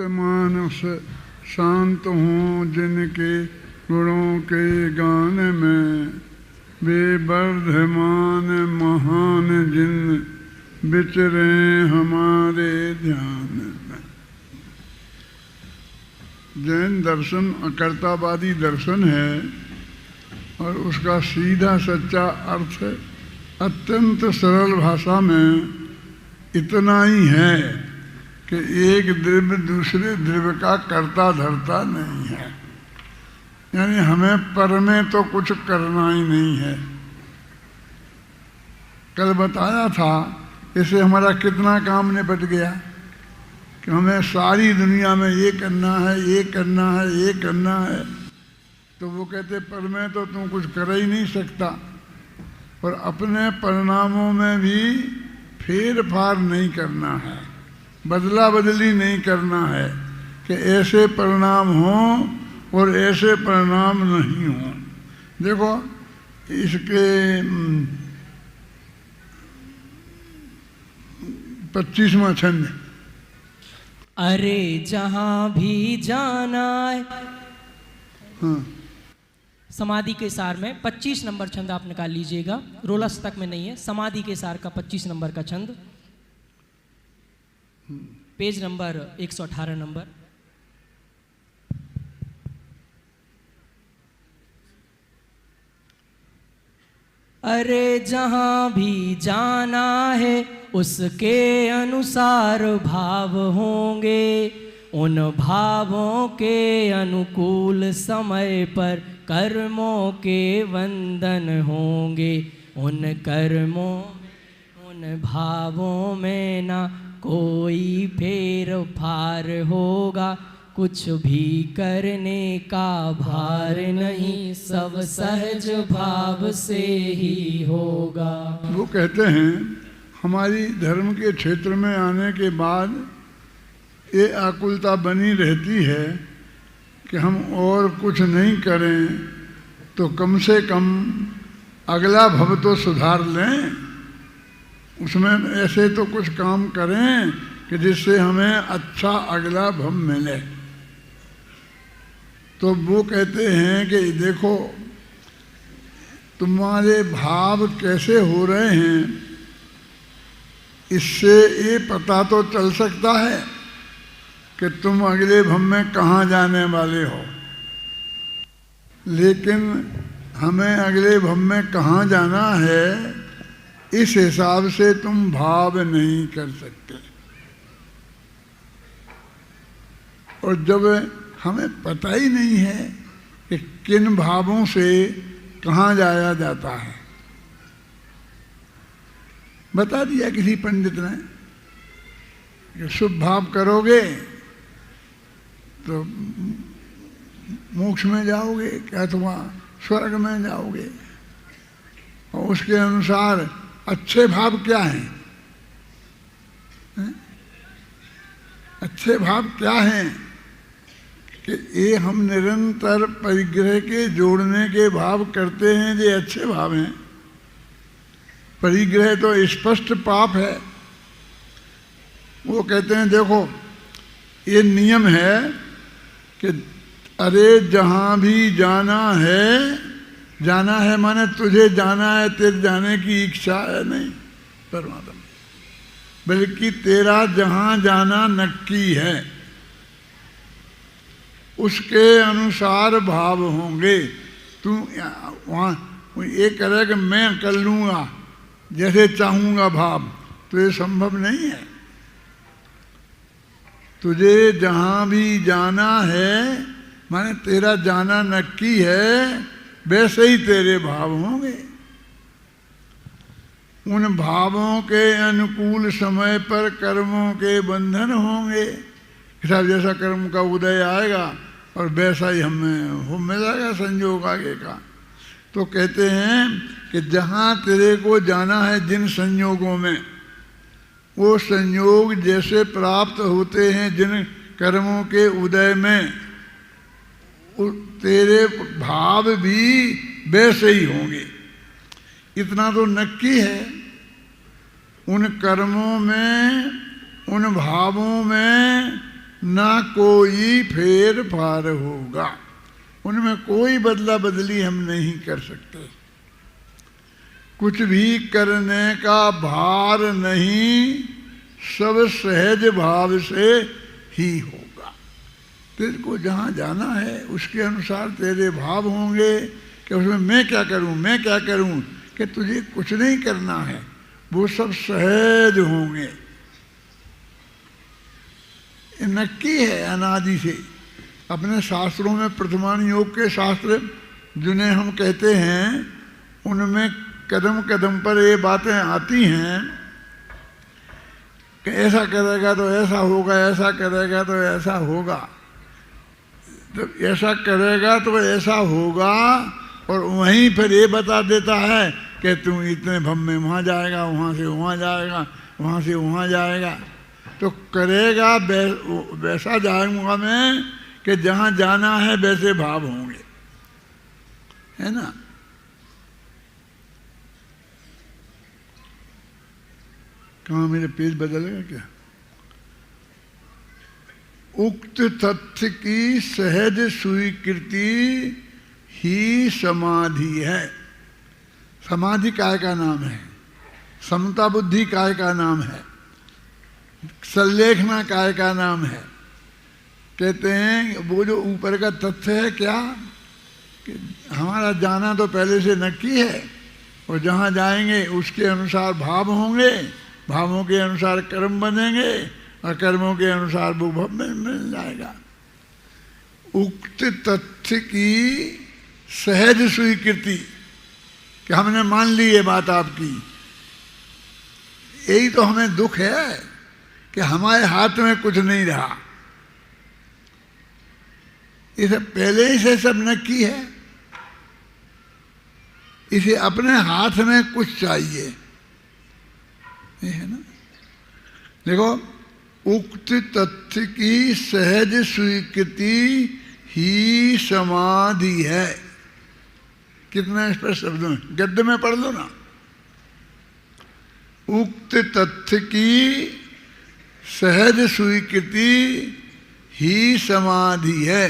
मानस शांत हों जिनके गुणों के गान में, वे वर्धमान महान जिन विचरे हमारे ध्यान में। जैन दर्शन अकर्तावादी दर्शन है और उसका सीधा सच्चा अर्थ अत्यंत सरल भाषा में इतना ही है कि एक द्रव्य दूसरे द्रव्य का कर्ता धर्ता नहीं है। यानी हमें पर में तो कुछ करना ही नहीं है। कल बताया था, इससे हमारा कितना काम निपट गया कि हमें सारी दुनिया में ये करना है, ये करना है, ये करना है। तो वो कहते पर में तो तुम कुछ कर ही नहीं सकता, और अपने परिणामों में भी फेर फार नहीं करना है, बदला बदली नहीं करना है कि ऐसे परिणाम हों और ऐसे परिणाम नहीं हों। देखो इसके 25वां छंद। अरे जहाँ भी जाना है, हाँ, समाधि के सार में 25 नंबर छंद आप निकाल लीजिएगा, रोलस तक में नहीं है। समाधि के सार का 25 नंबर का छंद, पेज नंबर 118 नंबर। अरे जहाँ भी जाना है उसके अनुसार भाव होंगे, उन भावों के अनुकूल समय पर कर्मों के वंदन होंगे। उन कर्मों उन भावों में ना कोई फेर फार होगा, कुछ भी करने का भार नहीं, सब सहज भाव से ही होगा। वो कहते हैं हमारी धर्म के क्षेत्र में आने के बाद ये आकुलता बनी रहती है कि हम और कुछ नहीं करें तो कम से कम अगला भव तो सुधार लें, उसमें ऐसे तो कुछ काम करें कि जिससे हमें अच्छा अगला भव मिले। तो वो कहते हैं कि देखो तुम्हारे भाव कैसे हो रहे हैं, इससे ये पता तो चल सकता है कि तुम अगले भव में कहाँ जाने वाले हो। लेकिन हमें अगले भव में कहाँ जाना है इस हिसाब से तुम भाव नहीं कर सकते। और जब हमें पता ही नहीं है कि किन भावों से कहाँ जाया जाता है, बता दिया किसी पंडित ने कि शुभ भाव करोगे तो मोक्ष में जाओगे, क्या तुम स्वर्ग में जाओगे। और उसके अनुसार अच्छे भाव क्या हैं? अच्छे भाव क्या हैं कि ये हम निरंतर परिग्रह के जोड़ने के भाव करते हैं, ये अच्छे भाव हैं। परिग्रह तो स्पष्ट पाप है। वो कहते हैं देखो ये नियम है कि अरे जहाँ भी जाना है माने तुझे जाना है, तेरे जाने की इच्छा है नहीं परमात्मा, बल्कि तेरा जहाँ जाना नक्की है उसके अनुसार भाव होंगे। तू वहाँ ये करे कि मैं कर लूँगा जैसे चाहूँगा भाव, तो ये संभव नहीं है। तुझे जहाँ भी जाना है माने तेरा जाना नक्की है, वैसे ही तेरे भाव होंगे। उन भावों के अनुकूल समय पर कर्मों के बंधन होंगे। साहब जैसा कर्म का उदय आएगा और वैसा ही हमें हो मिलेगा संयोग आगे का। तो कहते हैं कि जहाँ तेरे को जाना है जिन संयोगों में, वो संयोग जैसे प्राप्त होते हैं जिन कर्मों के उदय में, तेरे भाव भी वैसे ही होंगे। इतना तो नक्की है। उन कर्मों में, उन भावों में ना कोई फेर फार होगा, उनमें कोई बदला बदली हम नहीं कर सकते। कुछ भी करने का भार नहीं, सब सहज भाव से ही होगा। तेरे को जहाँ जाना है उसके अनुसार तेरे भाव होंगे कि उसमें मैं क्या करूँ, मैं क्या करूँ, कि तुझे कुछ नहीं करना है, वो सब सहज होंगे। ये नक्की है अनादि से। अपने शास्त्रों में प्रथमान योग के शास्त्र जिन्हें हम कहते हैं, उनमें कदम कदम पर ये बातें आती हैं कि ऐसा करेगा तो ऐसा होगा, ऐसा करेगा तो ऐसा होगा, तो ऐसा करेगा तो ऐसा होगा, और वहीं फिर ये बता देता है कि तुम इतने भम में वहाँ जाएगा, वहाँ से वहाँ जाएगा, वहाँ से वहाँ जाएगा। तो करेगा वैसा जाऊँगा मैं कि जहाँ जाना है वैसे भाव होंगे, है ना। कहाँ मेरे पेज बदलेगा क्या? उक्त तथ्य की सहज स्वीकृति ही समाधि है। समाधि काय का नाम है, समता बुद्धि काय का नाम है, संलेखना काय का नाम है। कहते हैं वो जो ऊपर का तथ्य है क्या, कि हमारा जाना तो पहले से नक्की है, और जहाँ जाएंगे उसके अनुसार भाव होंगे, भावों के अनुसार कर्म बनेंगे, और कर्मों के अनुसार वो भव मिल जाएगा। उक्त तथ्य की सहज स्वीकृति, कि हमने मान ली ये बात आपकी। यही तो हमें दुख है कि हमारे हाथ में कुछ नहीं रहा। इसे पहले ही से सब नक्की है, इसे अपने हाथ में कुछ चाहिए, ये है ना। देखो, उक्त तथ्य की सहज स्वीकृति ही समाधि है। कितना स्पष्ट शब्दों में, गद्य में पढ़ लो ना। उक्त तथ्य की सहज स्वीकृति ही समाधि है।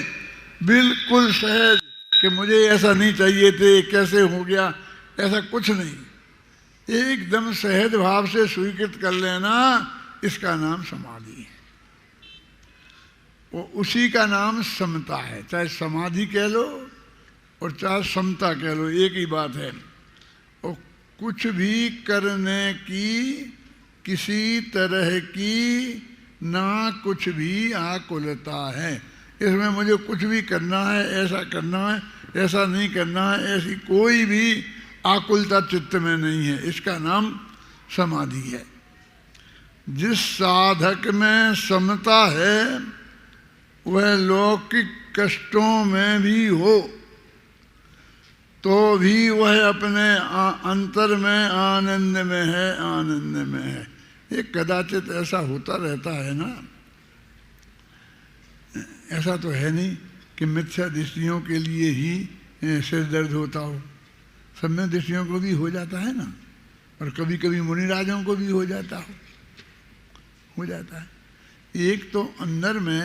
बिल्कुल सहज, कि मुझे ऐसा नहीं चाहिए थे, कैसे हो गया, ऐसा कुछ नहीं, एकदम सहज भाव से स्वीकृत कर लेना, इसका नाम समाधि है। वो उसी का नाम समता है। चाहे समाधि कह लो और चाहे समता कह लो, एक ही बात है। और कुछ भी करने की किसी तरह की ना कुछ भी आकुलता है। इसमें मुझे कुछ भी करना है, ऐसा करना है, ऐसा नहीं करना है, ऐसी कोई भी आकुलता चित्त में नहीं है। इसका नाम समाधि है। जिस साधक में समता है वह लौकिक कष्टों में भी हो तो भी वह अपने अंतर में आनंद में है, आनंद में है। ये कदाचित ऐसा होता रहता है ना। ऐसा तो है नहीं कि मिथ्या दृष्टियों के लिए ही सिर दर्द होता हो। सब में दृष्टियों को भी हो जाता है ना, और कभी कभी मुनिराजों को भी हो जाता है। एक तो अंदर में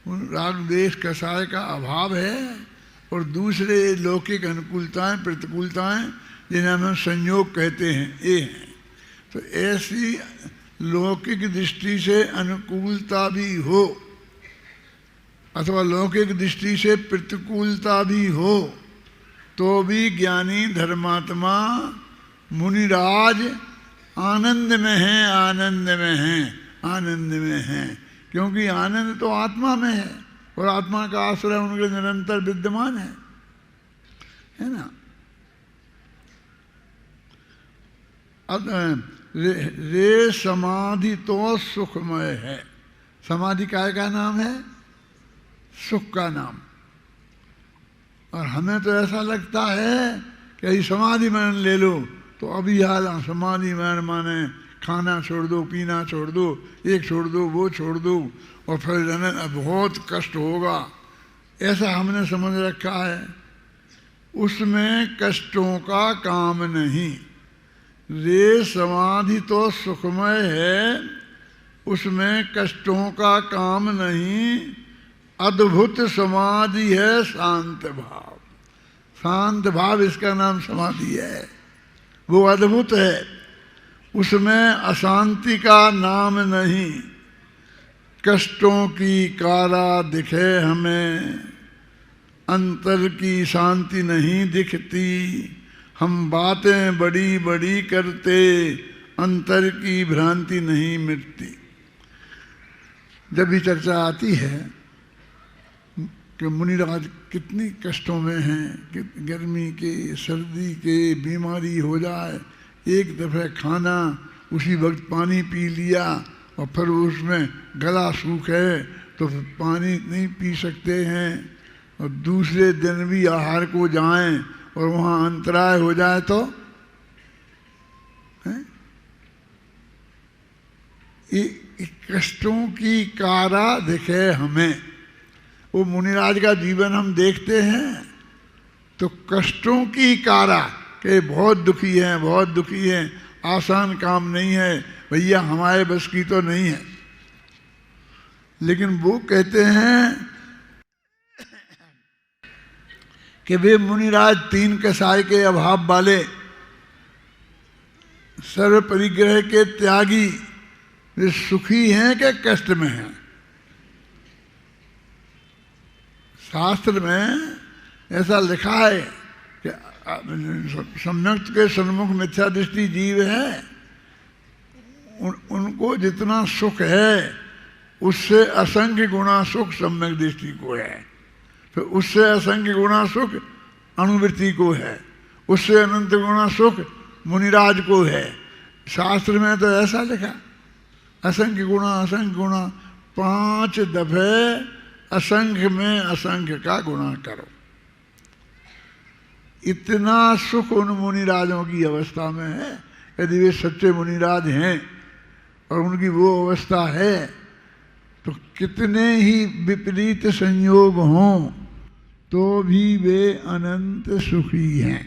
राग द्वेष कषाय का अभाव है, और दूसरे लौकिक अनुकूलताएं प्रतिकूलताएं जिन्हें हम संयोग कहते हैं, ये हैं। तो ऐसी लौकिक दृष्टि से अनुकूलता भी हो अथवा लौकिक दृष्टि से प्रतिकूलता भी हो तो भी ज्ञानी धर्मात्मा मुनिराज आनंद में हैं, आनंद में हैं, आनंद में हैं। क्योंकि आनंद तो आत्मा में है, और आत्मा का आश्रय उनके निरंतर विद्यमान है ना। अब रे समाधि तो सुखमय है। समाधि काय का नाम है? सुख का नाम। और हमें तो ऐसा लगता है कि समाधि मान ले लो तो अभी हाल समाधि मान माने खाना छोड़ दो, पीना छोड़ दो, एक छोड़ दो, वो छोड़ दो, और फिर बहुत कष्ट होगा, ऐसा हमने समझ रखा है। उसमें कष्टों का काम नहीं। रे समाधि तो सुखमय है, उसमें कष्टों का काम नहीं, अद्भुत समाधि है शांत भाव। शांत भाव इसका नाम समाधि है, वो अद्भुत है, उसमें अशांति का नाम नहीं। कष्टों की कारा दिखे हमें, अंतर की शांति नहीं दिखती। हम बातें बड़ी बड़ी करते, अंतर की भ्रांति नहीं मिटती। जब भी चर्चा आती है कि मुनिराज कितनी कष्टों में हैं, कि गर्मी के, सर्दी के, बीमारी हो जाए, एक दफ़े खाना, उसी वक्त पानी पी लिया और फिर उसमें गला सूखे तो फिर पानी नहीं पी सकते हैं, और दूसरे दिन भी आहार को जाएं और वहाँ अंतराय हो जाए तो है? ये कष्टों की कारा दिखे हमें। वो मुनिराज का जीवन हम देखते हैं तो कष्टों की कारा, के बहुत दुखी हैं, बहुत दुखी हैं, आसान काम नहीं है भैया, हमारे बस की तो नहीं है। लेकिन वो कहते हैं कि वे मुनिराज तीन कसाय के अभाव वाले, सर्व परिग्रह के त्यागी, वे सुखी हैं कि कष्ट में हैं। शास्त्र में ऐसा लिखा है कि सम्यक्त के सन्मुख मिथ्या दृष्टि जीव है, उनको जितना सुख है उससे असंख्य गुणा सुख सम्यक दृष्टि को है, फिर उससे असंख्य गुणा सुख अनुवृत्ति को है, उससे अनंत गुणा सुख मुनिराज को है। शास्त्र में तो ऐसा लिखा, असंख्य गुणा, 5 दफे असंख्य में असंख्य का गुणा करो। इतना सुख उन मुनिराजों की अवस्था में है। यदि वे सच्चे मुनिराज हैं और उनकी वो अवस्था है तो कितने ही विपरीत संयोग हों तो भी वे अनंत सुखी हैं,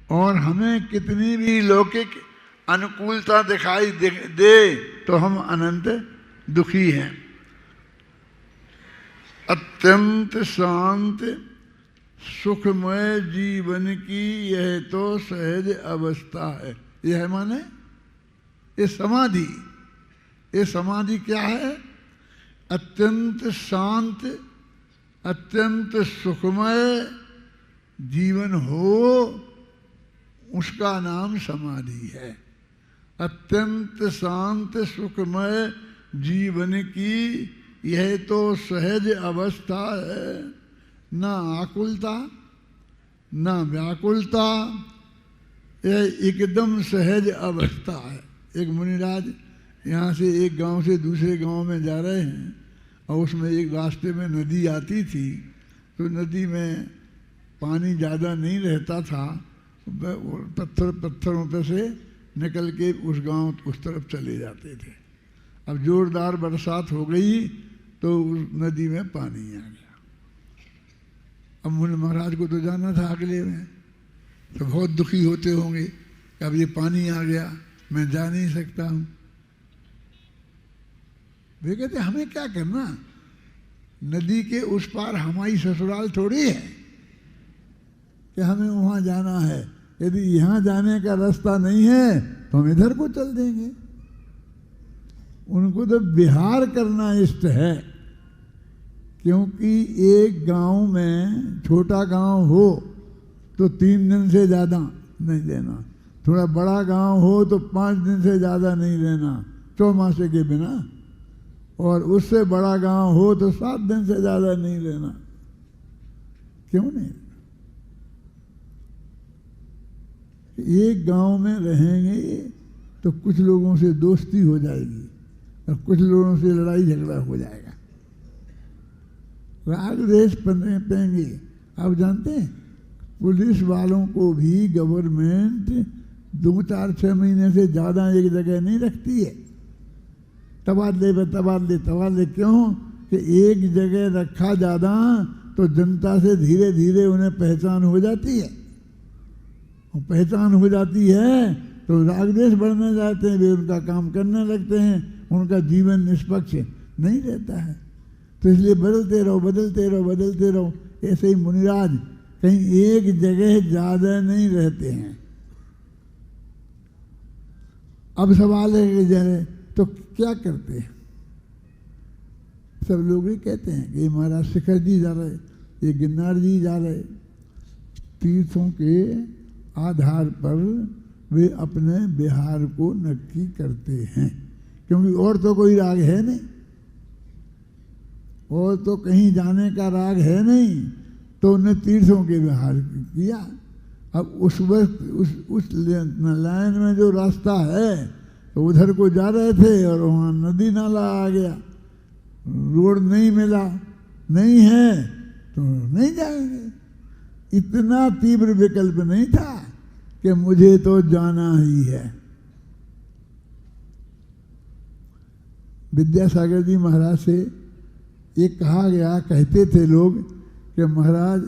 और हमें कितनी भी लौकिक अनुकूलता दिखाई दे तो हम अनंत दुखी हैं। अत्यंत शांत सुखमय जीवन की यह तो सहज अवस्था है। यह माने ये समाधि, ये समाधि क्या है? अत्यंत शांत, अत्यंत सुखमय जीवन हो, उसका नाम समाधि है। अत्यंत शांत सुखमय जीवन की यह तो सहज अवस्था है, ना आकुलता ना व्याकुलता, यह एकदम सहज अवस्था है। एक मुनिराज यहाँ से एक गांव से दूसरे गांव में जा रहे हैं और उसमें एक रास्ते में नदी आती थी, तो नदी में पानी ज़्यादा नहीं रहता था, पत्थरों पर से निकल के उस गांव उस तरफ चले जाते थे। अब जोरदार बरसात हो गई तो उस नदी में पानी आ गया। अब मुनि महाराज को तो जाना था अगले में, तो बहुत दुखी होते होंगे कि अब ये पानी आ गया, मैं जा नहीं सकता हूँ। वे कहते हमें क्या करना, नदी के उस पार हमारी ससुराल थोड़ी है कि हमें वहाँ जाना है। यदि यहाँ जाने का रास्ता नहीं है तो हम इधर को चल देंगे। उनको तो विहार करना इष्ट है, क्योंकि एक गांव में, छोटा गांव हो तो 3 दिन से ज़्यादा नहीं रहना, थोड़ा बड़ा गांव हो तो 5 दिन से ज़्यादा नहीं रहना चौमासे के बिना, और उससे बड़ा गांव हो तो 7 दिन से ज़्यादा नहीं रहना। क्यों नहीं? एक गांव में रहेंगे तो कुछ लोगों से दोस्ती हो जाएगी और कुछ लोगों से लड़ाई झगड़ा हो जाएगा, राग द्वेष पनेंगे। आप जानते हैं पुलिस वालों को भी गवर्नमेंट 2, 4, 6 महीने से ज़्यादा एक जगह नहीं रखती है। तबादले क्यों? कि एक जगह रखा ज़्यादा तो जनता से धीरे धीरे उन्हें पहचान हो जाती है, और पहचान हो जाती है तो राग द्वेष बढ़ने जाते हैं, वे उनका काम करने लगते हैं, उनका जीवन निष्पक्ष नहीं रहता है। तो इसलिए बदलते रहो, बदलते रहो, बदलते रहो। ऐसे ही मुनिराज कहीं एक जगह ज़्यादा नहीं रहते हैं। अब सवाल है कि जरे तो क्या करते हैं? सब लोग ये कहते हैं कि महाराज शिखर जी जा रहे, ये गिरनार जी जा रहे। तीर्थों के आधार पर वे अपने बिहार को नक्की करते हैं, क्योंकि और तो कोई राग है नहीं, और तो कहीं जाने का राग है नहीं, तो उन्हें तीर्थों के बिहार किया। अब उस वक्त उस लाइन में जो रास्ता है तो उधर को जा रहे थे और वहाँ नदी नाला आ गया, रोड नहीं मिला, नहीं है तो नहीं जाएंगे। इतना तीव्र विकल्प नहीं था कि मुझे तो जाना ही है। विद्यासागर जी महाराज से ये कहा गया, कहते थे लोग कि महाराज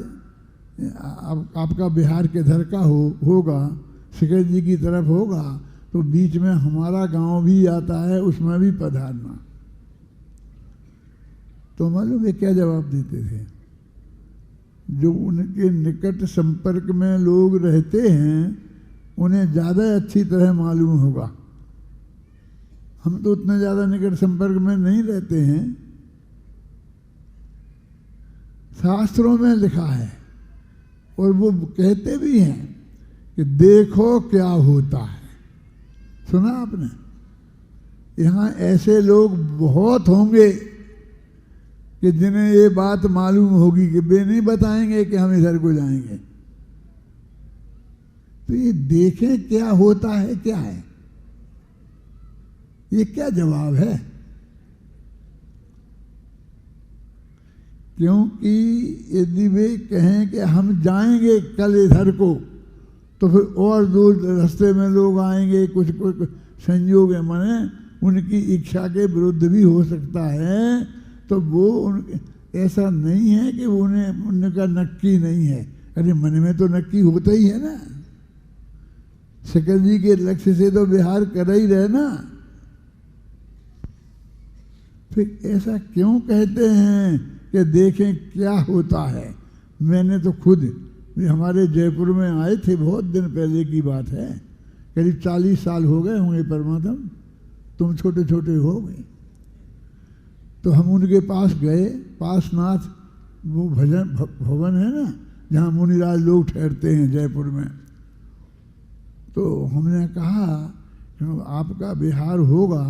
आपका बिहार किधर का होगा, शिखर जी की तरफ होगा तो बीच में हमारा गांव भी आता है, उसमें भी पधारना। तो मालूम है क्या जवाब देते थे? जो उनके निकट संपर्क में लोग रहते हैं उन्हें ज़्यादा अच्छी तरह मालूम होगा। हम तो उतने ज़्यादा निकट संपर्क में नहीं रहते हैं। शास्त्रों में लिखा है और वो कहते भी हैं कि देखो क्या होता है। सुना आपने? यहाँ ऐसे लोग बहुत होंगे कि जिन्हें ये बात मालूम होगी कि वे नहीं बताएंगे कि हम इधर को जाएंगे। तो ये देखें क्या होता है, क्या है, ये क्या जवाब है? क्योंकि यदि वे कहें कि हम जाएंगे कल इधर को, तो फिर और दूर रास्ते में लोग आएंगे, कुछ संयोग है, माने उनकी इच्छा के विरुद्ध भी हो सकता है। तो वो ऐसा नहीं है कि उनका नक्की नहीं है। अरे मन में तो नक्की होता ही है ना। शिखर जी के लक्ष्य से तो बिहार कर ही रहे ना। फिर ऐसा क्यों कहते हैं कि देखें क्या होता है? मैंने तो खुद हमारे जयपुर में आए थे, बहुत दिन पहले की बात है, करीब 40 साल हो गए होंगे परमात्म, तुम छोटे छोटे हो गए। तो हम उनके पास गए, पासनाथ वो भवन है ना जहाँ मुनिराज लोग ठहरते हैं जयपुर में। तो हमने कहा आपका बिहार होगा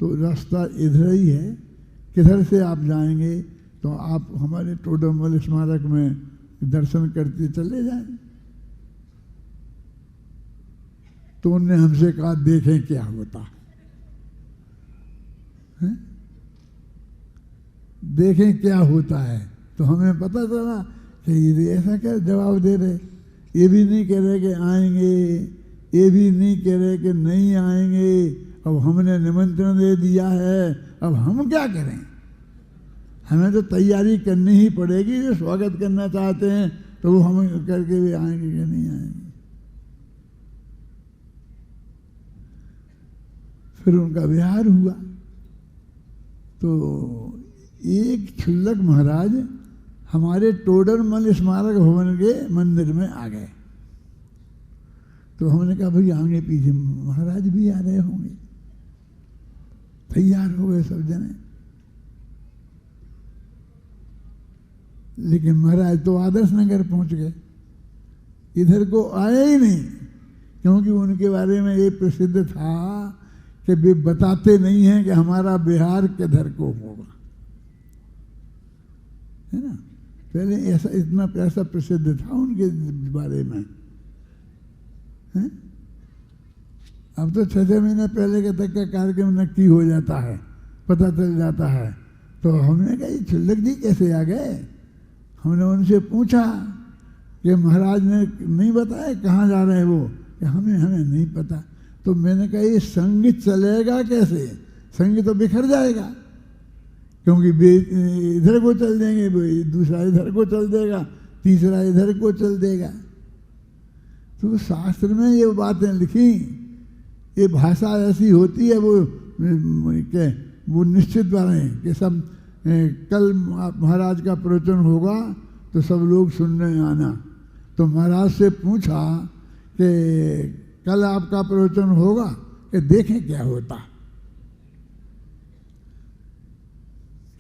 तो रास्ता इधर ही है, किधर से आप जाएंगे? तो आप हमारे टोडरमल स्मारक में दर्शन करते चले जाएं। तो उन्होंने हमसे कहा देखें क्या होता है, देखें क्या होता है। तो हमें पता चला कि ये ऐसा क्या जवाब दे रहे। ये भी नहीं कह रहे कि आएंगे, ये भी नहीं कह रहे कि नहीं आएंगे। अब हमने निमंत्रण दे दिया है, अब हम क्या करें? हमें तो तैयारी करनी ही पड़ेगी। जो स्वागत करना चाहते हैं तो वो हम करके भी आएंगे कि नहीं आएंगे। फिर उनका विहार हुआ तो एक क्षुल्लक महाराज हमारे टोडरमल स्मारक भवन के मंदिर में आ गए। तो हमने कहा भाई आगे पीछे महाराज भी आ रहे होंगे। तैयार हो गए सब जने, लेकिन महाराज तो आदर्श नगर पहुंच गए, इधर को आए ही नहीं। क्योंकि उनके बारे में ये प्रसिद्ध था कि वे बताते नहीं हैं कि हमारा बिहार किधर को होगा, है ना। पहले ऐसा इतना पैसा प्रसिद्ध था उनके बारे में, है? अब तो 6 महीने पहले के तक का कार्यक्रम नक्की हो जाता है, पता चल जाता है। तो हमने कहा ये क्षुल्लक जी कैसे आ गए? हमने उनसे पूछा कि महाराज ने नहीं बताया कहाँ जा रहे हैं वो, कि हमें नहीं पता। तो मैंने कहा ये संग चलेगा कैसे? संग तो बिखर जाएगा, क्योंकि इधर को चल देंगे, दूसरा इधर को चल देगा, तीसरा इधर को चल देगा। तो शास्त्र में ये बातें लिखी ये भाषा ऐसी होती है, वो निश्चित बातें कि सब कल महाराज का प्रवचन होगा तो सब लोग सुनने आना। तो महाराज से पूछा कि कल आपका प्रवचन होगा, कि देखें क्या होता,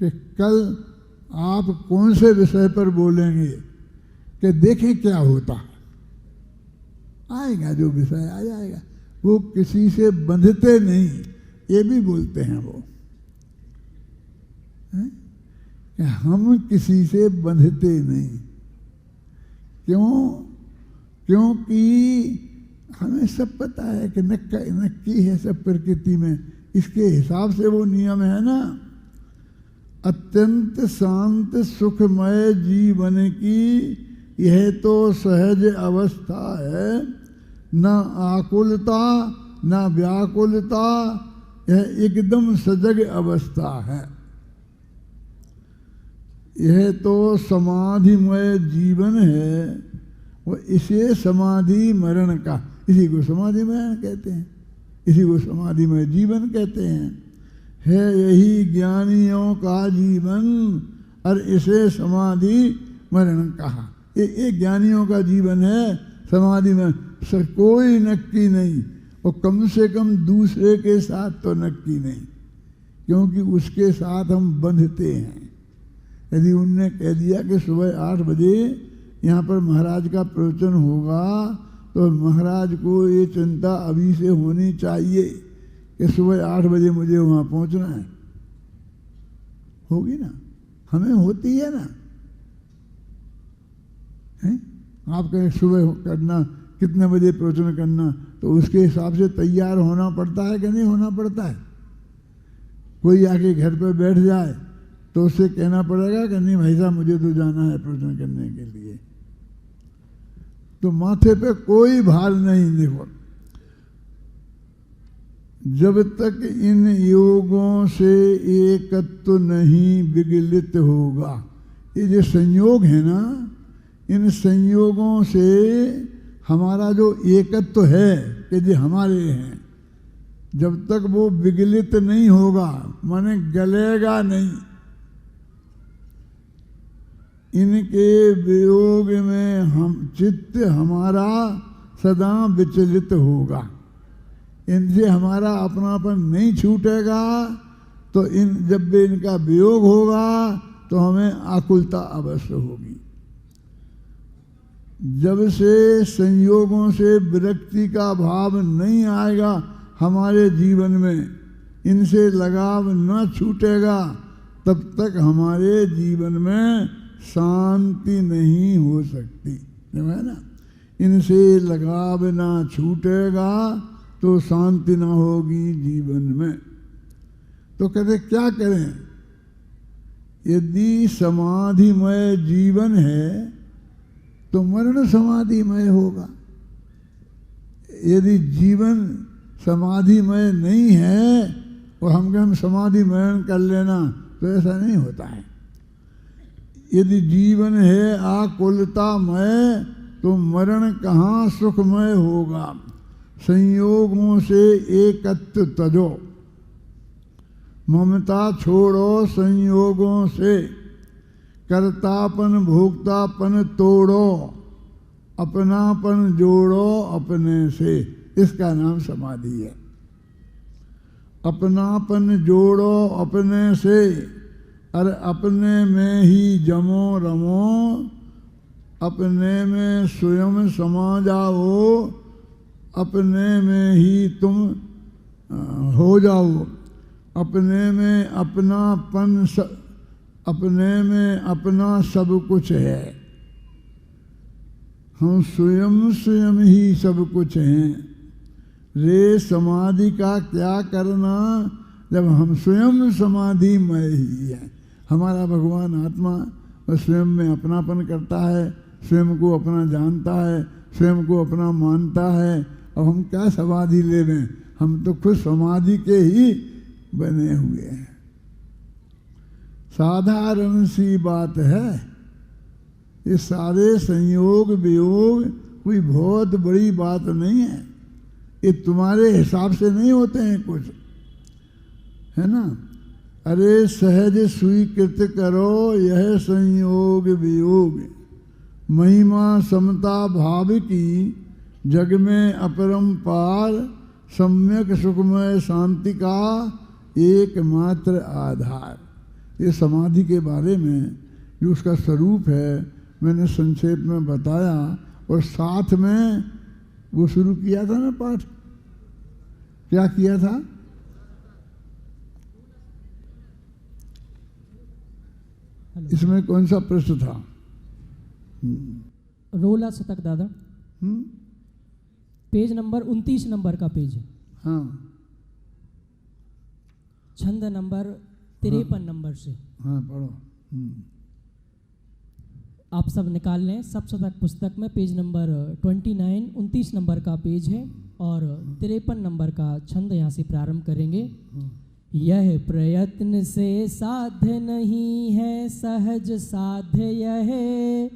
कि कल आप कौन से विषय पर बोलेंगे, कि देखें क्या होता। आएगा जो विषय आ जाएगा, वो किसी से बंधते नहीं, ये भी बोलते हैं वो, कि हम किसी से बंधते नहीं। क्यों? क्योंकि हमें सब पता है कि नक्की है सब प्रकृति में, इसके हिसाब से वो नियम है ना। अत्यंत शांत सुखमय जीवन की यह तो सहज अवस्था है, न आकुलता न व्याकुलता, यह एकदम सजग अवस्था है। यह तो समाधिमय जीवन है, वो इसे समाधि मरण का, इसी को समाधि मरण कहते हैं, इसी को समाधिमय जीवन कहते हैं। है यही ज्ञानियों का जीवन, और इसे समाधि मरण कहा। ये ज्ञानियों का जीवन है, समाधि में सर कोई नक्की नहीं, और कम से कम दूसरे के साथ तो नक्की नहीं, क्योंकि उसके साथ हम बंधते हैं। यदि उनने कह दिया कि सुबह 8 बजे यहाँ पर महाराज का प्रवचन होगा, तो महाराज को ये चिंता अभी से होनी चाहिए कि सुबह 8 बजे मुझे वहाँ पहुँचना है। होगी ना, हमें होती है ना, है? आप कहें सुबह करना, कितने बजे प्रवचन करना, तो उसके हिसाब से तैयार होना पड़ता है कि नहीं होना पड़ता है। कोई आके घर पर बैठ जाए तो उससे कहना पड़ेगा कि नहीं भाई साहब मुझे तो जाना है प्रवचन करने के लिए। तो माथे पे कोई भार नहीं। देखो, जब तक इन योगों से एकत्व नहीं विगलित होगा, ये जो संयोग है ना, इन संयोगों से हमारा जो एकत्व है कि जो हमारे हैं, जब तक वो विगलित नहीं होगा, माने गलेगा नहीं, इनके वियोग में हम चित्त हमारा सदा विचलित होगा। इनसे हमारा अपनापन नहीं छूटेगा, तो जब भी इनका वियोग होगा तो हमें आकुलता अवश्य होगी। जब से संयोगों से विरक्ति का भाव नहीं आएगा हमारे जीवन में, इनसे लगाव न छूटेगा, तब तक हमारे जीवन में शांति नहीं हो सकती, है ना। इनसे लगाव ना छूटेगा तो शांति ना होगी जीवन में। तो कहते क्या करें? यदि समाधिमय जीवन है तो मरण समाधिमय होगा। यदि जीवन समाधिमय नहीं है और हम समाधि मरण कर लेना, तो ऐसा नहीं होता है। यदि जीवन है आकुलतामय, तो मरण कहाँ सुखमय होगा। संयोगों से एकत्व तजो, ममता छोड़ो संयोगों से, कर्तापन भोक्तापन तोड़ो, अपनापन जोड़ो अपने से। इसका नाम समाधि है। अपनापन जोड़ो अपने से, अरे अपने में ही जमो रमो, अपने में स्वयं समा जाओ, अपने में ही तुम हो जाओ, अपने में अपनापन, अपने में अपना सब कुछ है। हम स्वयं स्वयं ही सब कुछ हैं। रे समाधि का क्या करना, जब हम स्वयं समाधिमय ही हैं। हमारा भगवान आत्मा और स्वयं में अपनापन करता है, स्वयं को अपना जानता है, स्वयं को अपना मानता है। अब हम क्या समाधि ले लें, हम तो खुद समाधि के ही बने हुए हैं। साधारण सी बात है। ये सारे संयोग वियोग कोई बहुत बड़ी बात नहीं है। ये तुम्हारे हिसाब से नहीं होते हैं कुछ, है ना। अरे सहज स्वीकृत करो यह संयोग वियोग, महिमा समता भाव की जग में अपरंपार, सम्यक सुखमय शांति का एकमात्र आधार। ये समाधि के बारे में जो उसका स्वरूप है मैंने संक्षेप में बताया, और साथ में वो शुरू किया था ना पाठ, क्या किया था? इसमें कौन सा प्रश्न था? रोला शतक दादा, पेज नंबर 29 नंबर का पेज है। हाँ, छंद नंबर 53 नंबर से। हाँ पढ़ो। आप सब निकाल लें, सब शतक पुस्तक में पेज नंबर 29 29 नंबर का पेज है, और 53 नंबर का छंद यहाँ से प्रारंभ करेंगे। यह प्रयत्न से साध्य नहीं है सहज साध्य, यह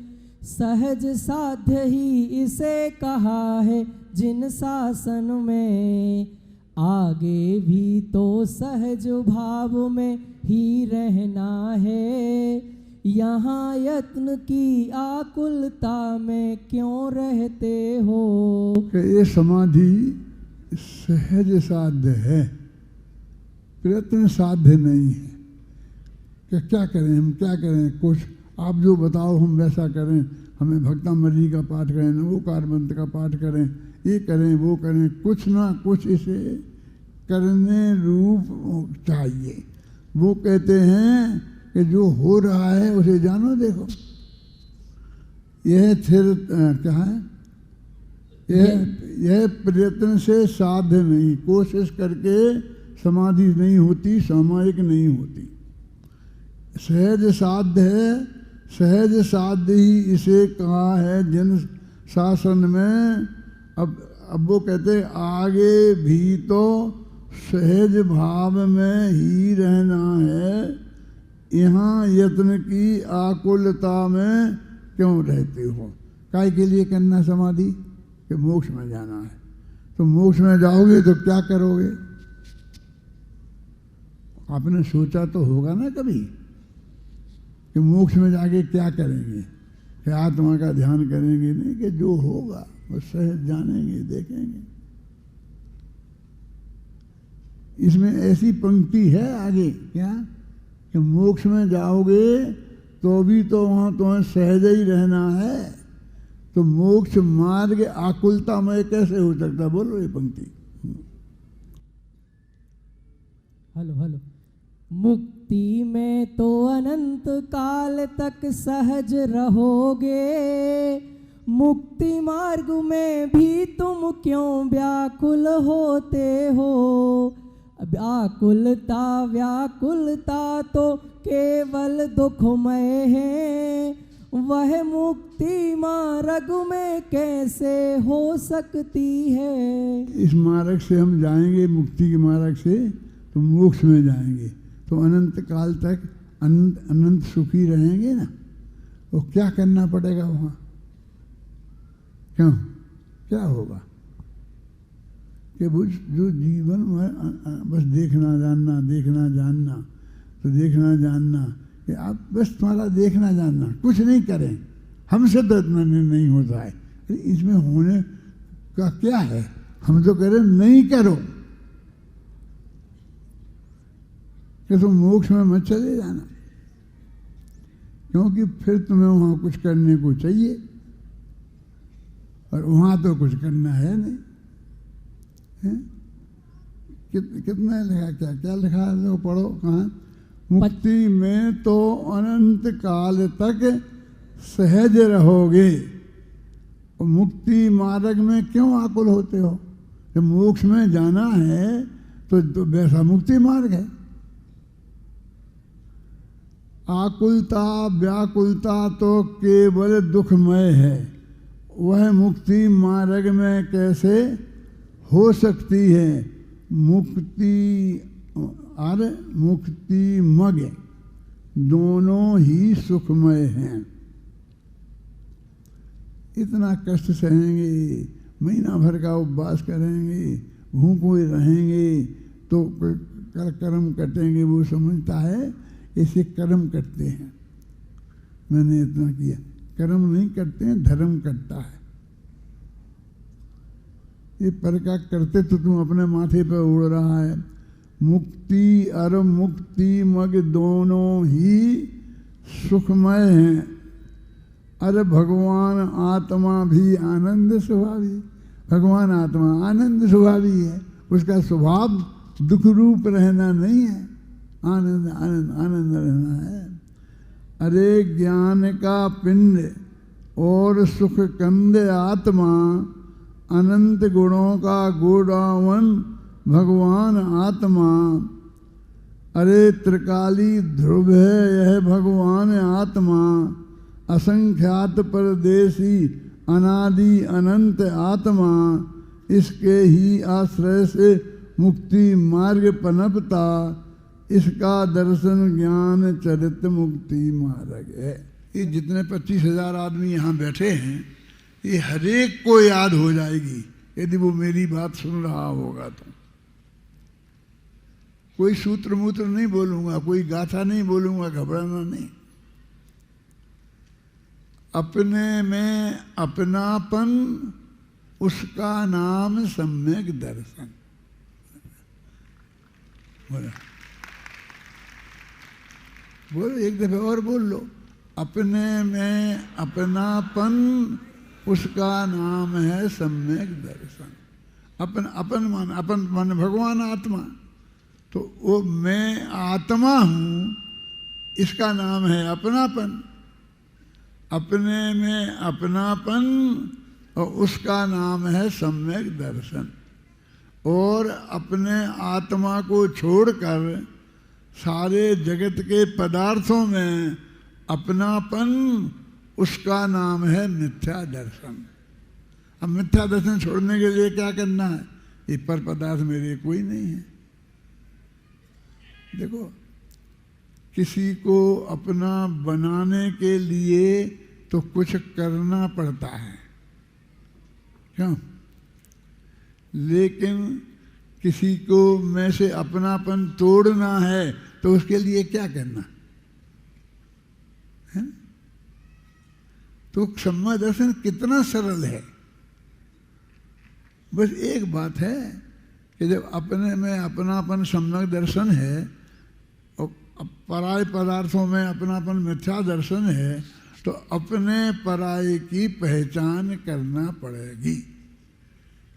सहज साध्य ही इसे कहा है जिन शासन में, आगे भी तो सहज भाव में ही रहना है, यहाँ यत्न की आकुलता में क्यों रहते हो। ये समाधि सहज साध्य है, प्रयत्न साध्य नहीं है। कि क्या करें हम, क्या करें, कुछ आप जो बताओ हम वैसा करें, हमें भक्तामृति का पाठ करें, नवोकार मंत्र का पाठ करें, ये करें वो करें, कुछ ना कुछ इसे करने रूप चाहिए। वो कहते हैं कि जो हो रहा है उसे जानो देखो। यह फिर क्या है, यह प्रयत्न से साध्य नहीं, कोशिश करके समाधि नहीं होती, सामायिक नहीं होती। सहज साध्य है, सहज साध्य ही इसे कहा है जिन शासन में। अब वो कहते आगे भी तो सहज भाव में ही रहना है, यहाँ यत्न की आकुलता में क्यों रहते हो। काय के लिए करना समाधि? कि मोक्ष में जाना है। तो मोक्ष में जाओगे तो क्या करोगे? आपने सोचा तो होगा ना कभी कि मोक्ष में जाके क्या करेंगे? कि आत्मा का ध्यान करेंगे? नहीं, कि जो होगा वो सहज जानेंगे, देखेंगे। इसमें ऐसी पंक्ति है आगे क्या कि मोक्ष में जाओगे तो भी तो वहाँ तुम्हें सहज ही रहना है। तो मोक्ष मार्ग आकुलतामय कैसे हो सकता? बोलो ये पंक्ति। Hello hello. मुक्ति में तो अनंत काल तक सहज रहोगे, मुक्ति मार्ग में भी तुम क्यों व्याकुल होते हो। व्याकुलता व्याकुलता तो केवल दुखमय है, वह मुक्ति मार्ग में कैसे हो सकती है। इस मार्ग से हम जाएंगे, मुक्ति के मार्ग से तो मोक्ष में जाएंगे, तो अनंत काल तक अनंत सुखी रहेंगे ना। तो क्या करना पड़ेगा वहाँ? क्यों क्या होगा? कि जो जीवन में बस देखना जानना, देखना जानना, तो देखना जानना कि आप बस तुम्हारा देखना जानना, कुछ नहीं करें, हमसे तो इतना नहीं होता है। इसमें होने का क्या है? हम तो कह रहे नहीं करो कि तुम मोक्ष में मत चले जाना, क्योंकि फिर तुम्हें वहाँ कुछ करने को चाहिए और वहाँ तो कुछ करना है नहीं है? कितना लिखा, क्या क्या लिखा है? लो पढ़ो कहाँ। मुक्ति में तो अनंत काल तक सहज रहोगे, और मुक्ति मार्ग में क्यों आकुल होते हो? जब मोक्ष में जाना है तो वैसा मुक्ति मार्ग है। आकुलता व्याकुलता तो केवल दुखमय है, वह मुक्ति मार्ग में कैसे हो सकती है। मुक्ति और मुक्ति मग दोनों ही सुखमय हैं। इतना कष्ट सहेंगे, महीना भर का उपवास करेंगे, भूखे रहेंगे तो कर्म कटेंगे, वो समझता है ऐसे कर्म करते हैं। मैंने इतना किया, कर्म नहीं करते हैं, धर्म करता है। ये पर का करते तो तुम अपने माथे पर उड़ रहा है। मुक्ति और मुक्ति मग दोनों ही सुखमय हैं। अरे भगवान आत्मा भी आनंद स्वभावी। भगवान आत्मा आनंद स्वभावी है, उसका स्वभाव दुख रूप रहना नहीं है, आनंद आनंद आनंद रहना है। अरे ज्ञान का पिंड और सुख कंद आत्मा, अनंत गुणों का गोडावन भगवान आत्मा। अरे त्रिकाली ध्रुव है यह भगवान आत्मा, असंख्यात परदेसी अनादि अनंत आत्मा। इसके ही आश्रय से मुक्ति मार्ग पनपता, इसका दर्शन ज्ञान चरित मुक्ति मार्ग है। ये जितने 25,000 आदमी यहाँ बैठे हैं, ये हरेक को याद हो जाएगी यदि वो मेरी बात सुन रहा होगा तो। कोई सूत्र मूत्र नहीं बोलूंगा, कोई गाथा नहीं बोलूंगा, घबराना नहीं। अपने में अपनापन, उसका नाम सम्यक दर्शन। बोलो एक दफे और बोल लो। अपने में अपनापन, उसका नाम है सम्यक दर्शन। अपन मान भगवान आत्मा, तो वो मैं आत्मा हूँ, इसका नाम है अपनापन। अपने में अपनापन और उसका नाम है सम्यक दर्शन। और अपने आत्मा को छोड़कर सारे जगत के पदार्थों में अपनापन, उसका नाम है मिथ्या दर्शन। अब मिथ्या दर्शन छोड़ने के लिए क्या करना है? ये पर पदार्थ मेरे कोई नहीं है। देखो, किसी को अपना बनाने के लिए तो कुछ करना पड़ता है, क्यों? लेकिन किसी को में से अपनापन तोड़ना है तो उसके लिए क्या करना है? तो सम्यक दर्शन कितना सरल है। बस एक बात है कि जब अपने में अपनापन सम्यक दर्शन है और पराय पदार्थों में अपनापन मिथ्या दर्शन है, तो अपने पराय की पहचान करना पड़ेगी।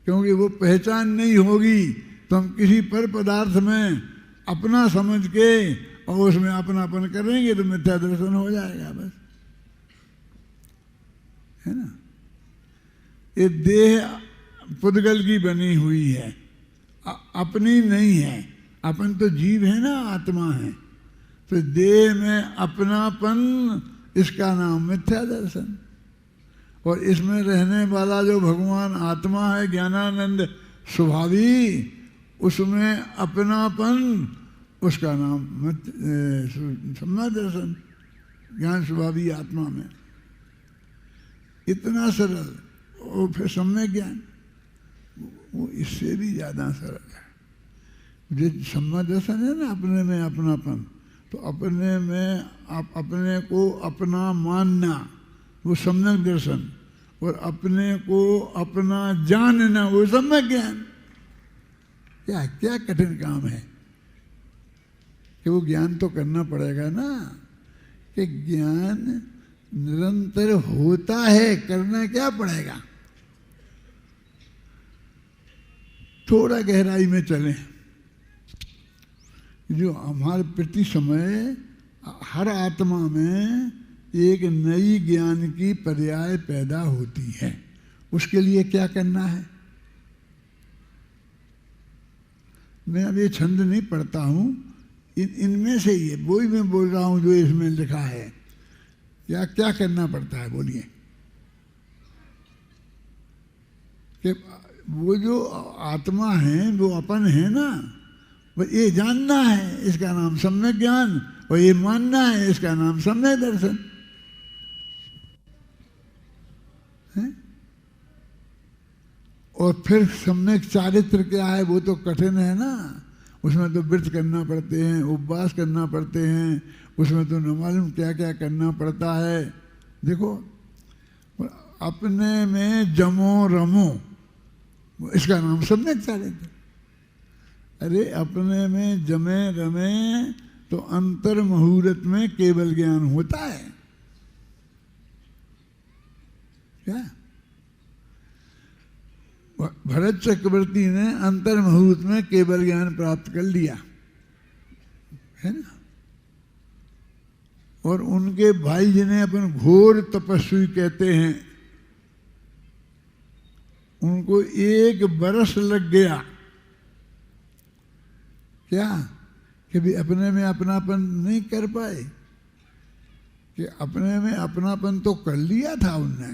क्योंकि वो पहचान नहीं होगी तो हम किसी पर पदार्थ में अपना समझ के और उसमें अपनापन करेंगे तो मिथ्या दर्शन हो जाएगा, बस, है ना। ये देह पुद्गल की बनी हुई है, अपनी नहीं है। अपन तो जीव है ना, आत्मा है। तो देह में अपनापन, इसका नाम मिथ्या दर्शन। और इसमें रहने वाला जो भगवान आत्मा है, ज्ञानानंद स्वभावी, उसमें अपनापन, उसका नाम सम्यक दर्शन। ज्ञान स्वभावी आत्मा में इतना सरल, और फिर सम्यक ज्ञान वो इससे भी ज़्यादा सरल है। जो सम्यक दर्शन है ना, अपने में अपनापन, तो अपने में अपने को अपना मानना, वो सम्यक दर्शन। और अपने को अपना जानना, वो सम्यक ज्ञान। क्या क्या कठिन काम है कि वो ज्ञान तो करना पड़ेगा ना, कि ज्ञान निरंतर होता है, करना क्या पड़ेगा। थोड़ा गहराई में चलें। जो हमारे प्रति समय हर आत्मा में एक नई ज्ञान की पर्याय पैदा होती है, उसके लिए क्या करना है? मैं अब ये छंद नहीं पढ़ता हूँ, इनमें से ये वही मैं बोल रहा हूँ जो इसमें लिखा है। क्या क्या करना पड़ता है, बोलिए। कि वो जो आत्मा है, वो अपन है ना, वो ये जानना है, इसका नाम सम्यक ज्ञान। और ये मानना है, इसका नाम सम्यक दर्शन है। और फिर सम्यक चारित्र क्या है वो तो कठिन है ना, उसमें तो व्रत करना पड़ते हैं, उपवास करना पड़ते हैं, उसमें तो न मालूम क्या क्या करना पड़ता है। देखो अपने में जमो रमो, इसका नाम सम्यक चारित्र। अरे अपने में जमे रमे तो अंतर मुहूर्त में केवल ज्ञान होता है क्या? भरत चक्रवर्ती ने अंतर मुहूर्त में केवल ज्ञान प्राप्त कर लिया है ना। और उनके भाई जिन्हें अपन घोर तपस्वी कहते हैं, उनको 1 बरस लग गया क्या कि भी अपने में अपनापन नहीं कर पाए, कि अपने में अपनापन तो कर लिया था उनने,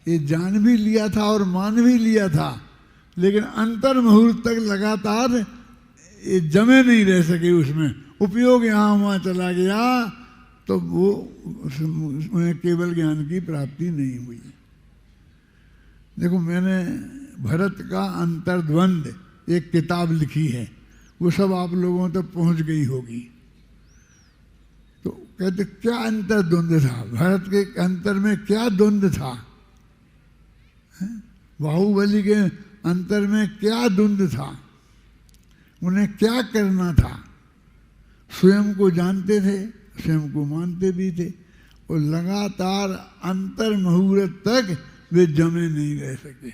ये जान भी लिया था और मान भी लिया था, लेकिन अंतर मुहूर्त तक लगातार ये जमे नहीं रह सके, उसमें उपयोग यहाँ वहाँ चला गया, तो वो उन्हें केवल ज्ञान की प्राप्ति नहीं हुई। देखो मैंने भरत का अंतर्द्वंद एक किताब लिखी है, वो सब आप लोगों तक पहुंच गई होगी। तो कहते क्या अंतर्द्वंद था, भरत के अंतर में क्या द्वंद था, बाहुबली के अंतर में क्या द्वंद था, उन्हें क्या करना था। स्वयं को जानते थे, स्वयं को मानते भी थे, और लगातार अंतर मुहूर्त तक वे जमे नहीं रह सके।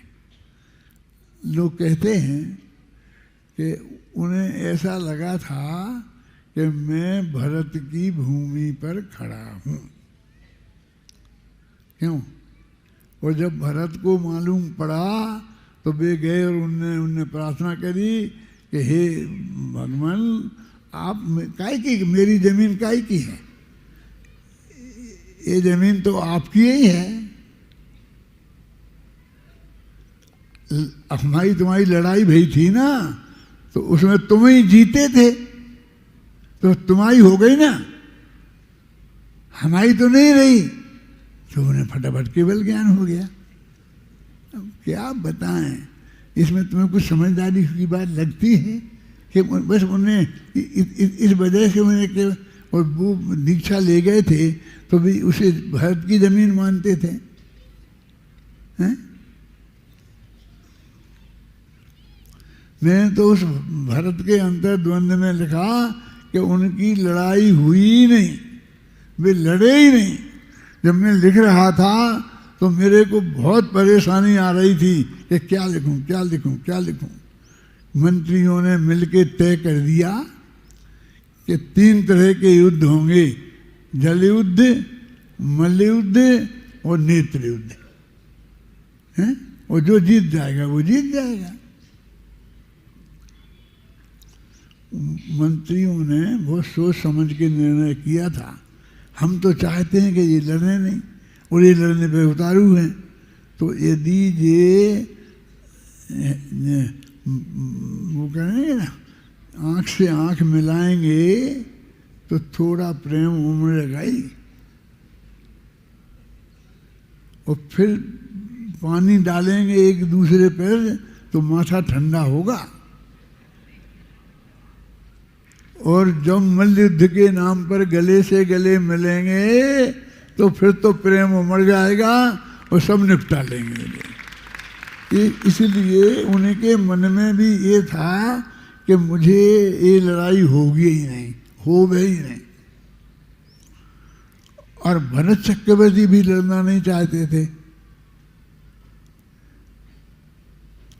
लोग कहते हैं कि उन्हें ऐसा लगा था कि मैं भरत की भूमि पर खड़ा हूं। क्यों? और जब भरत को मालूम पड़ा तो वे गए और उनने प्रार्थना करी कि हे भगवान, आप काय की, मेरी जमीन काय की है, ये जमीन तो आपकी ही है, हमारी तुम्हारी लड़ाई भई थी ना, तो उसमें तुम ही जीते थे, तो तुम्हारी हो गई ना, हमारी तो नहीं रही। तो उन्हें फटाफट केवल ज्ञान हो गया। अब क्या बताएं, इसमें तुम्हें कुछ समझदारी की बात लगती है कि बस उन्हें इस वजह से उन्हें, और वो दीक्षा ले गए थे तो भी उसे भरत की जमीन मानते थे हैं? मैंने तो उस भरत के अंतर्द्वंद में लिखा कि उनकी लड़ाई हुई नहीं, वे लड़े ही नहीं। जब मैं लिख रहा था तो मेरे को बहुत परेशानी आ रही थी कि क्या लिखूं क्या लिखूं क्या लिखूं। मंत्रियों ने मिलकर तय कर दिया कि 3 तरह के युद्ध होंगे, जल युद्ध, मल्ल युद्ध और नेत्र युद्ध हैं, और जो जीत जाएगा वो जीत जाएगा। मंत्रियों ने बहुत सोच समझ के निर्णय किया था। हम तो चाहते हैं कि ये लड़ने नहीं, और ये लड़ने पे उतारू हैं, तो यदि ये वो कहेंगे ना, आँख से आँख मिलाएंगे तो थोड़ा प्रेम उमड़ेगा ही, और फिर पानी डालेंगे एक दूसरे पर तो माथा ठंडा होगा। और जब मल्ल युद्ध के नाम पर गले से गले मिलेंगे तो फिर तो प्रेम उमड़ जाएगा और सब निपटा लेंगे। इसलिए उनके मन में भी ये था कि मुझे ये लड़ाई होगी ही नहीं, हो गई नहीं। और भरत चक्रवर्ती भी लड़ना नहीं चाहते थे।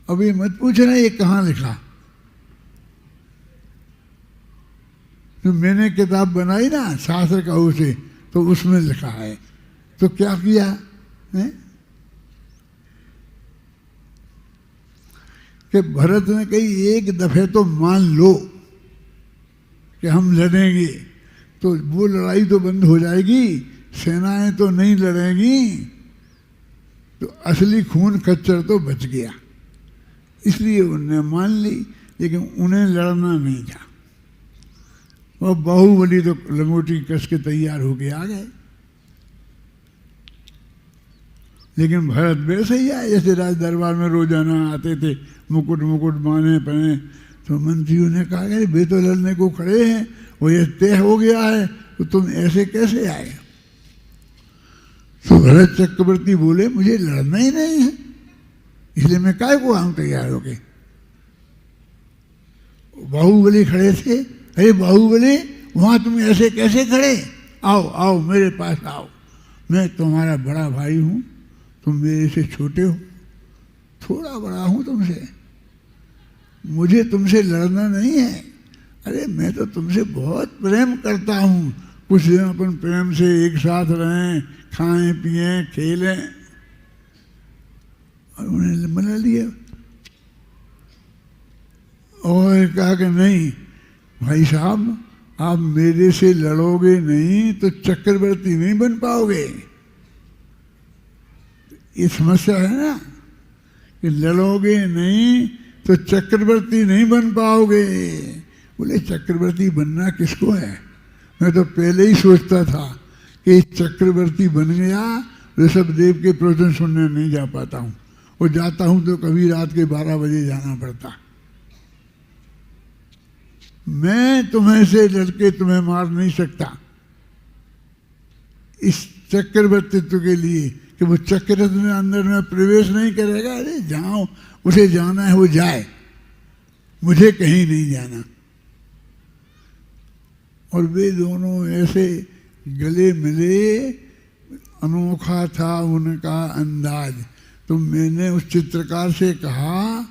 अभी मत पूछना ये कहाँ लिखा, तो मैंने किताब बनाई ना शास्त्र का उसे, तो उसमें लिखा है। तो क्या किया है कि भरत ने कही एक दफे तो मान लो कि हम लड़ेंगे, तो वो लड़ाई तो बंद हो जाएगी, सेनाएं तो नहीं लड़ेंगी, तो असली खून खच्चर तो बच गया। इसलिए उन्होंने मान ली, लेकिन उन्हें लड़ना नहीं था। और बाहुबली तो लंगोटी कस के तैयार होके आ गए। लेकिन भरत वैसे ही आए जैसे राज दरबार में रोजाना आते थे, मुकुट मुकुट बांधे पहने। तो मंत्रियों ने कहा कि वे तो लड़ने को खड़े हैं, वो ये तय हो गया है, तो तुम ऐसे कैसे आए? तो भरत चक्रवर्ती बोले मुझे लड़ना ही नहीं है, इसलिए मैं काय को आऊं तैयार होके। बाहुबली खड़े थे, अरे बाहुबली वहां तुम ऐसे कैसे खड़े? आओ आओ मेरे पास आओ, मैं तुम्हारा बड़ा भाई हूं, तुम मेरे से छोटे हो, थोड़ा बड़ा हूं तुमसे, मुझे तुमसे लड़ना नहीं है। अरे मैं तो तुमसे बहुत प्रेम करता हूँ, कुछ दिन अपन प्रेम से एक साथ रहें, खाएं पिएं खेलें। और उन्हें मना लिया और कहा कि नहीं भाई साहब, आप मेरे से लड़ोगे नहीं तो चक्रवर्ती नहीं बन पाओगे। ये समस्या है ना कि लड़ोगे नहीं तो चक्रवर्ती नहीं बन पाओगे। बोले चक्रवर्ती बनना किसको है? मैं तो पहले ही सोचता था कि चक्रवर्ती बन गया, ऋषभदेव के प्रवचन सुनने नहीं जा पाता हूँ, और जाता हूँ तो कभी रात के 12 बजे जाना पड़ता। मैं तुम्हें से लड़के तुम्हें मार नहीं सकता इस चक्रवर्तित्व के लिए कि वो चक्ररथ में अंदर में प्रवेश नहीं करेगा। अरे जाओ, उसे जाना है वो जाए, मुझे कहीं नहीं जाना। और वे दोनों ऐसे गले मिले, अनोखा था उनका अंदाज। तो मैंने उस चित्रकार से कहा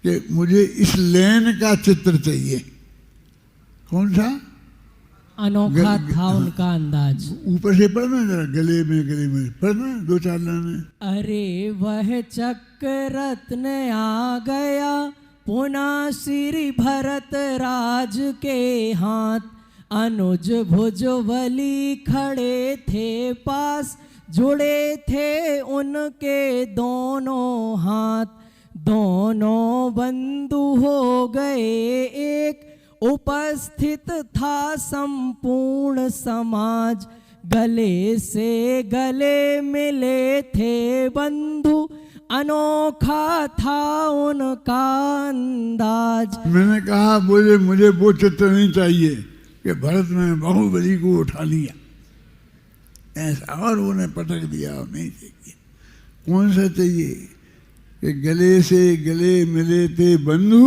कि मुझे इस लेन का चित्र चाहिए। कौन सा? अनोखा था उनका अंदाज। ऊपर से पढ़ना जरा, गले में पढ़ना 2-4 लाने। अरे वह चक्ररत्न आ गया पुनः श्री भरत राज के हाथ, अनुज भुजबली खड़े थे पास, जुड़े थे उनके दोनों हाथ, दोनों बंधु हो गए एक, उपस्थित था संपूर्ण समाज, गले से गले मिले थे बंधु, अनोखा था उनका अंदाज। मैंने कहा मुझे वो चित्र नहीं चाहिए कि भरत ने बाहुबली को उठा लिया ऐसा और उन्हें पटक दिया, और नहीं चाहिए। कौन सा चाहिए कि गले से गले मिले थे बंधु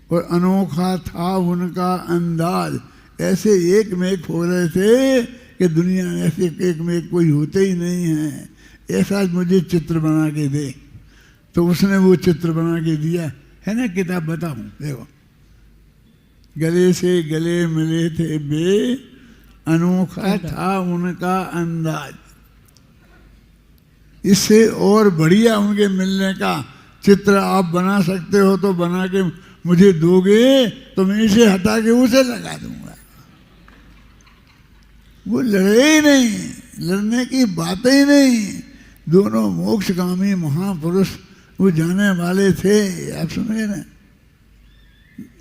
और अनोखा था उनका अंदाज। ऐसे एक में एक हो रहे थे कि दुनिया में ऐसे एक में एक कोई होते ही नहीं है, ऐसा मुझे चित्र बना के दे। तो उसने वो चित्र बना के दिया है ना, किताब बताऊं देखो। गले से गले मिले थे बे, अनोखा था उनका अंदाज। इससे और बढ़िया उनके मिलने का चित्र आप बना सकते हो तो बना के मुझे दोगे तो मैं इसे हटा के उसे लगा दूंगा। वो लड़े ही नहीं, लड़ने की बात ही नहीं। दोनों मोक्षगामी महापुरुष वो जाने वाले थे। आप सुनिए ना,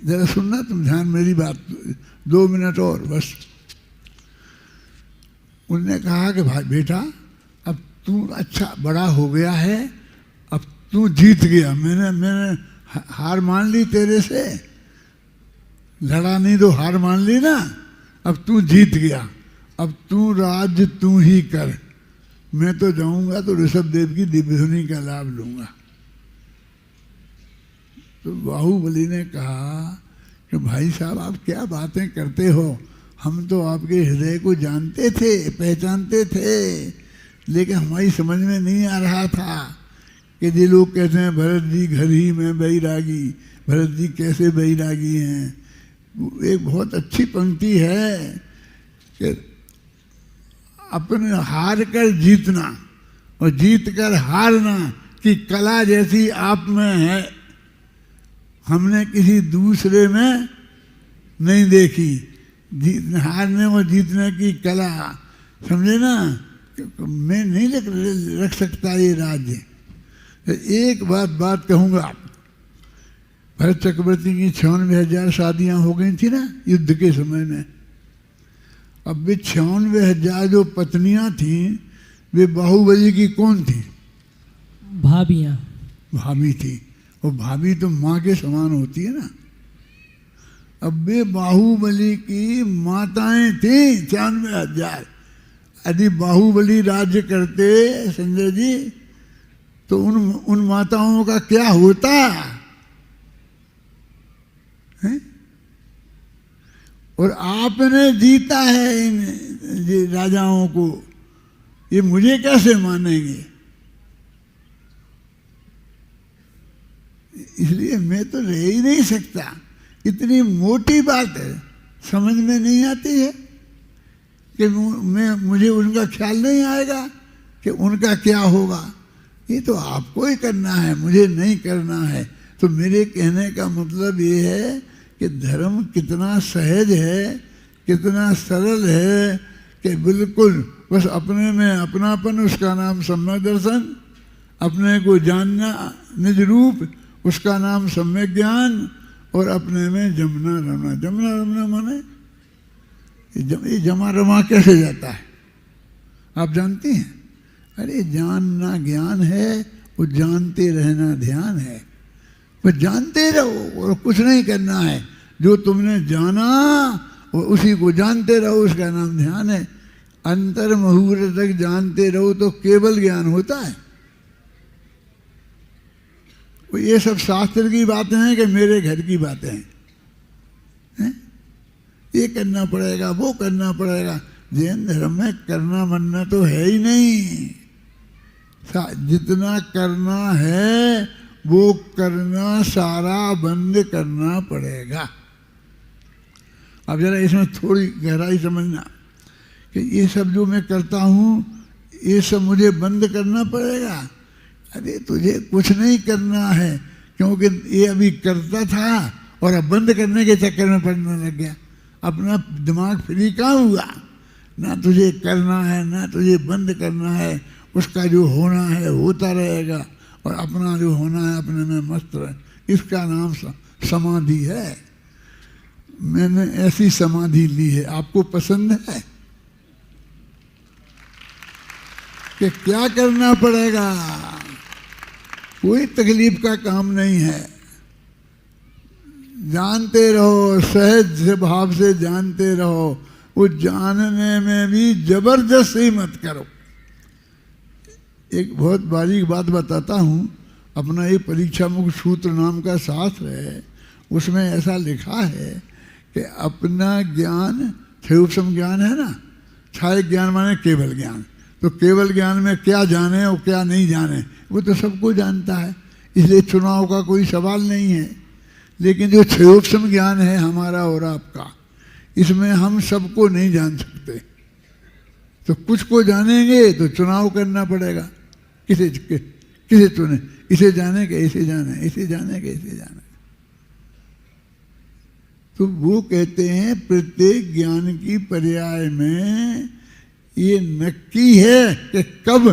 जरा सुनना तुम ध्यान मेरी बात, 2 मिनट और बस। उनने कहा कि भाई बेटा, अब तू अच्छा बड़ा हो गया है, अब तू जीत गया, मैंने हार मान ली तेरे से, लड़ा नहीं तो हार मान ली ना, अब तू जीत गया, अब तू राज्य तू ही कर, मैं तो जाऊंगा तो ऋषभदेव की दिव्यधुनी का लाभ लूंगा। तो बाहुबली ने कहा कि भाई साहब आप क्या बातें करते हो, हम तो आपके हृदय को जानते थे, पहचानते थे, लेकिन हमारी समझ में नहीं आ रहा था कि ये लोग कहते हैं भरत जी घर ही में बैरागी, भरत जी कैसे बैरागी हैं। एक बहुत अच्छी पंक्ति है कि अपने हार कर जीतना और जीत कर हारना की कला जैसी आप में है, हमने किसी दूसरे में नहीं देखी। हारने और जीतने की कला, समझे ना, मैं नहीं रख सकता ये राज्य। एक बात कहूँगा, भरत चक्रवर्ती की 96,000 शादियाँ हो गई थी ना युद्ध के समय में। अब वे 96,000 जो पत्नियाँ थीं वे बाहुबली की कौन थी? भाभियाँ। भाभी थी, और भाभी तो माँ के समान होती है ना। अब वे बाहुबली की माताएं थी 96,000। यदि बाहुबली राज्य करते संजय जी तो उन माताओं का क्या होता है? और आपने जीता है इन राजाओं को, ये मुझे कैसे मानेंगे? इसलिए मैं तो रह ही नहीं सकता। इतनी मोटी बात है, समझ में नहीं आती है कि मुझे उनका ख्याल नहीं आएगा कि उनका क्या होगा। ये तो आपको ही करना है, मुझे नहीं करना है। तो मेरे कहने का मतलब ये है कि धर्म कितना सहज है, कितना सरल है कि बिल्कुल बस अपने में अपनापन, उसका नाम सम्यक दर्शन, अपने को जानना निज रूप, उसका नाम सम्यक ज्ञान, और अपने में जमना रमना। जमना रमना माने ये जमा रमा कैसे जाता है आप जानती हैं? अरे जानना ज्ञान है, वो जानते रहना ध्यान है। बस जानते रहो और कुछ नहीं करना है। जो तुमने जाना और उसी को जानते रहो, उसका नाम ध्यान है। अंतर मुहूर्त तक जानते रहो तो केवल ज्ञान होता है। ये सब शास्त्र की बातें हैं कि मेरे घर की बातें हैं? ये करना पड़ेगा, वो करना पड़ेगा। जैन धर्म में करना मनना तो है ही नहीं। जितना करना है वो करना सारा बंद करना पड़ेगा। अब जरा इसमें थोड़ी गहराई समझना कि ये सब जो मैं करता हूँ ये सब मुझे बंद करना पड़ेगा। अरे तुझे कुछ नहीं करना है, क्योंकि ये अभी करता था और अब बंद करने के चक्कर में पड़ने लग गया। अपना दिमाग फ्री कहाँ हुआ? ना तुझे करना है ना तुझे बंद करना है। उसका जो होना है होता रहेगा और अपना जो होना है अपने में मस्त रहे। इसका नाम समाधि है। मैंने ऐसी समाधि ली है, आपको पसंद है? कि क्या करना पड़ेगा? कोई तकलीफ का काम नहीं है। जानते रहो, सहज भाव से जानते रहो। वो जानने में भी जबरदस्ती मत करो। एक बहुत बारीक बात बताता हूँ। अपना एक परीक्षा मुक्त सूत्र नाम का शास्त्र है, उसमें ऐसा लिखा है कि अपना ज्ञान क्षयोपम ज्ञान है ना, क्षय ज्ञान माने केवल ज्ञान। तो केवल ज्ञान में क्या जाने और क्या नहीं जाने वो तो सबको जानता है, इसलिए चुनाव का कोई सवाल नहीं है। लेकिन जो क्षयोपम ज्ञान है हमारा और आपका, इसमें हम सबको नहीं जान सकते। तो कुछ को जानेंगे तो चुनाव करना पड़ेगा। किसे चुने? इसे जाने के इसे जाने, इसे जाने के इसे जाने। तो वो कहते हैं प्रत्येक ज्ञान की पर्याय में ये नक्की है कि कब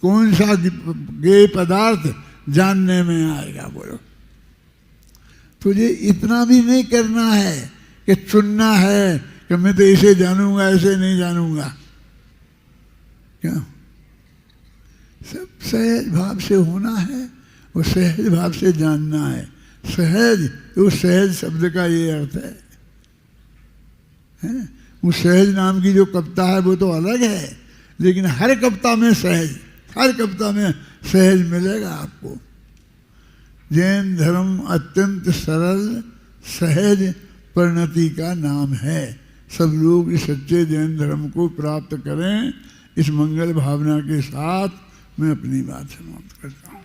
कौन सा गेय पदार्थ जानने में आएगा। बोलो, तुझे इतना भी नहीं करना है कि चुनना है कि मैं तो इसे जानूंगा ऐसे नहीं जानूंगा। क्या? सब सहज भाव से होना है और सहज भाव से जानना है। सहज, तो सहज शब्द का ये अर्थ है? वो सहज नाम की जो कविता है वो तो अलग है, लेकिन हर कविता में सहज, हर कविता में सहज मिलेगा आपको। जैन धर्म अत्यंत सरल सहज परिणति का नाम है। सब लोग इस सच्चे जैन धर्म को प्राप्त करें। इस मंगल भावना के साथ मैं अपनी बात समाप्त करता हूँ।